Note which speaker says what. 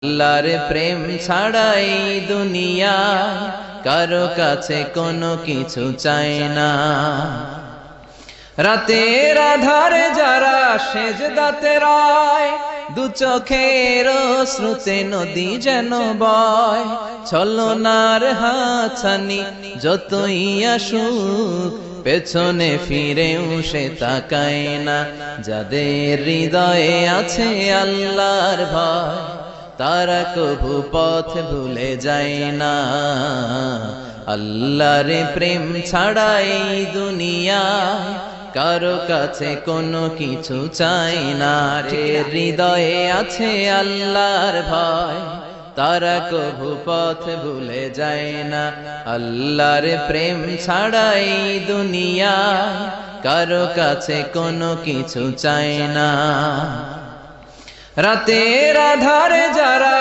Speaker 1: আল্লাহর প্রেম ছাড়াই দুনিয়ায় কারো কাছে কোনো কিছু চায় না। রাতের আধারে যারা সেজদাতে রয়, দু চোখের শ্রুতে নদী যেন বয়। ছলনার হাতছানি যতই আসুক, পেছনে ফিরেও সে তাকায় না। যাদের হৃদয়ে আছে আল্লাহর ভয়, তারা কভু পথ ভুলে যায় না। আল্লাহর প্রেম ছাড়াই দুনিয়ায় কারো কাছে কোনো কিছু চাই না। হৃদয়ে আছে আল্লাহর ভয়, তারা কভু পথ ভুলে যায় না। আল্লাহর প্রেম ছাড়াই দুনিয়ায় কারো কাছে কোনো কিছু চাই না। রাতের আধারে যারা